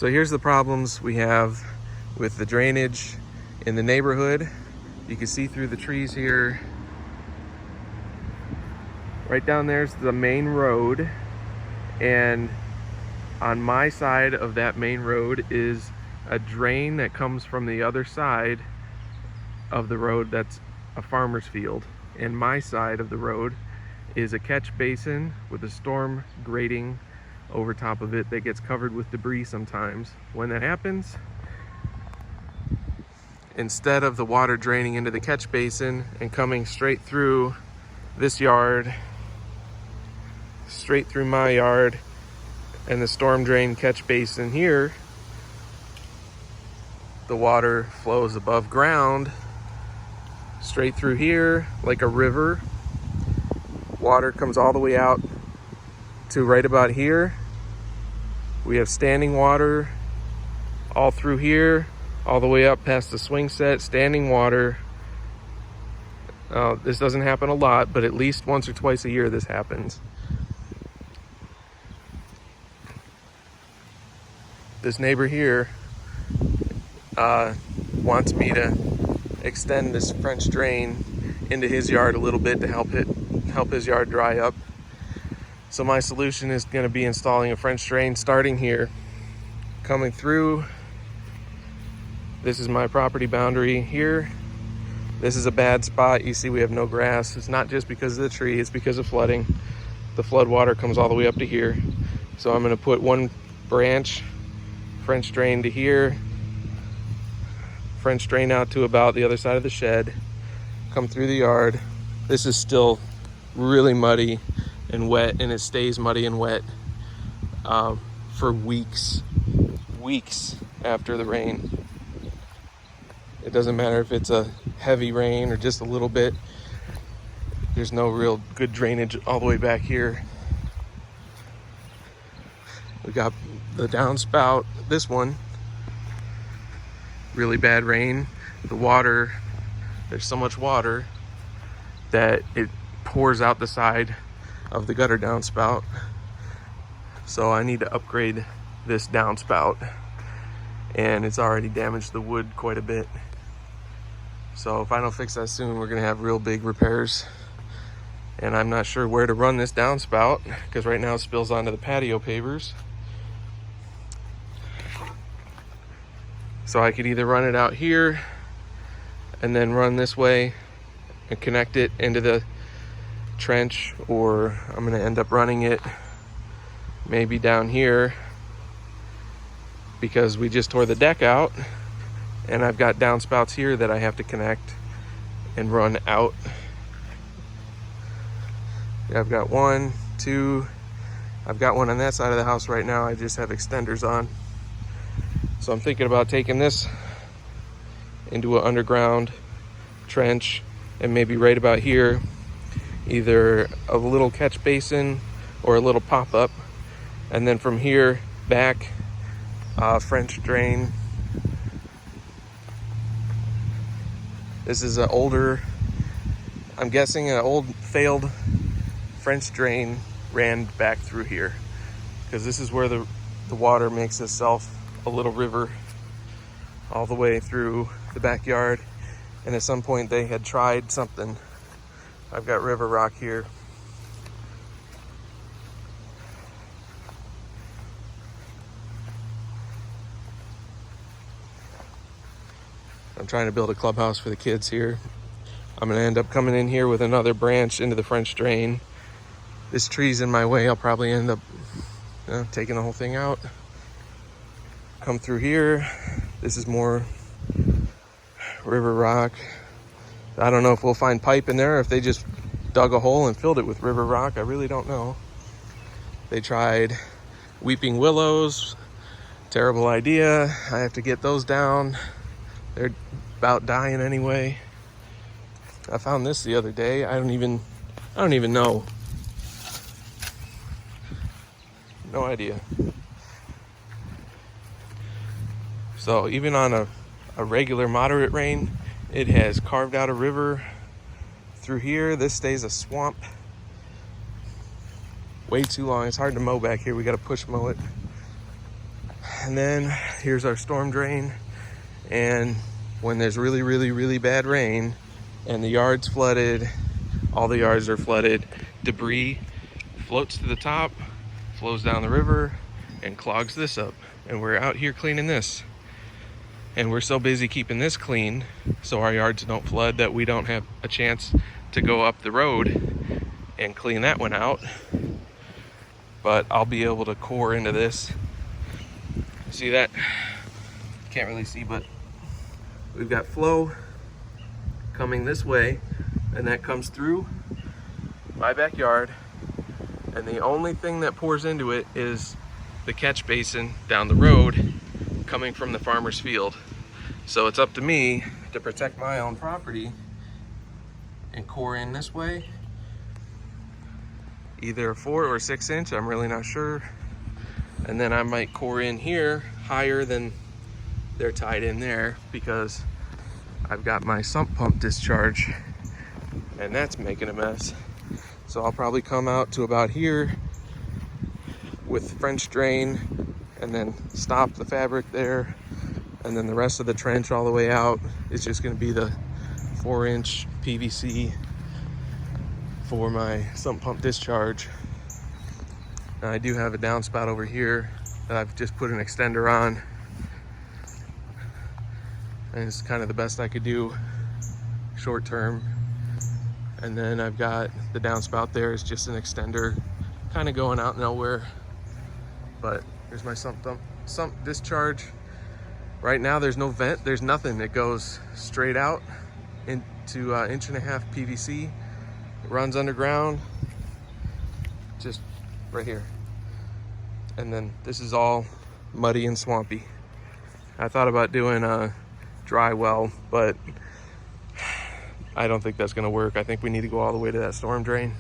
So here's the problems we have with the drainage in the neighborhood. You can see through the trees here. Right down there's the main road, and on my side of that main road is a drain that comes from the other side of the road that's a farmer's field. And my side of the road is a catch basin with a storm grating over top of it that gets covered with debris sometimes. When that happens, instead of the water draining into the catch basin and coming straight through this yard, straight through my yard and the storm drain catch basin here, the water flows above ground straight through here like a river. Water comes all the way out to right about here. We have standing water all through here, all the way up past the swing set, standing water. This doesn't happen a lot, but at least once or twice a year this happens. This neighbor here wants me to extend this French drain into his yard a little bit to help his yard dry up. So my solution is going to be installing a French drain starting here, coming through. This is my property boundary here. This is a bad spot. You see we have no grass. It's not just because of the tree, it's because of flooding. The flood water comes all the way up to here. So I'm going to put one branch French drain to here, French drain out to about the other side of the shed, come through the yard. This is still really muddy and wet, and it stays muddy and wet for weeks after the rain. It doesn't matter if it's a heavy rain or just a little bit. There's no real good drainage all the way back here. We got the downspout, this one, really bad rain. The water, there's so much water that it pours out the side of the gutter downspout. So I need to upgrade this downspout, and it's already damaged the wood quite a bit. So if I don't fix that soon, we're gonna have real big repairs. And I'm not sure where to run this downspout because right now it spills onto the patio pavers. So I could either run it out here and then run this way and connect it into the trench, or I'm gonna end up running it maybe down here because we just tore the deck out and I've got downspouts here that I have to connect and run out. I've got one, two, I've got one on that side of the house right now. I just have extenders on. So I'm thinking about taking this into an underground trench and maybe right about here, either a little catch basin or a little pop-up, and then from here back French drain. This is an older, I'm guessing an old failed French drain ran back through here because this is where the water makes itself a little river all the way through the backyard. And at some point they had tried something. I've got river rock here. I'm trying to build a clubhouse for the kids here. I'm gonna end up coming in here with another branch into the French drain. This tree's in my way. I'll probably end up taking the whole thing out. Come through here. This is more river rock. I don't know if we'll find pipe in there, or if they just dug a hole and filled it with river rock. I really don't know. They tried weeping willows. Terrible idea. I have to get those down. They're about dying anyway. I found this the other day. I don't even know. No idea. So even on a regular moderate rain, it has carved out a river through here. This stays a swamp way too long. It's hard to mow back here. We got to push mow it. And then here's our storm drain. And when there's really, really, really bad rain and the yard's flooded, all the yards are flooded, debris floats to the top, flows down the river, and clogs this up. And we're out here cleaning this. And we're so busy keeping this clean so our yards don't flood that we don't have a chance to go up the road and clean that one out. But I'll be able to core into this. See that? Can't really see, but we've got flow coming this way, and that comes through my backyard. And the only thing that pours into it is the catch basin down the road coming from the farmer's field. So it's up to me to protect my own property and core in this way, either a 4 or 6 inch, I'm really not sure. And then I might core in here higher than they're tied in there, because I've got my sump pump discharge and that's making a mess. So I'll probably come out to about here with French drain and then stop the fabric there. And then the rest of the trench all the way out is just gonna be the 4-inch PVC for my sump pump discharge. Now I do have a downspout over here that I've just put an extender on. And it's kind of the best I could do short term. And then I've got the downspout there, is just an extender kind of going out nowhere. But here's my sump discharge. Right now there's no vent, there's nothing. It goes straight out into 1.5 inch PVC. It runs underground, just right here. And then this is all muddy and swampy. I thought about doing a dry well, but I don't think that's gonna work. I think we need to go all the way to that storm drain.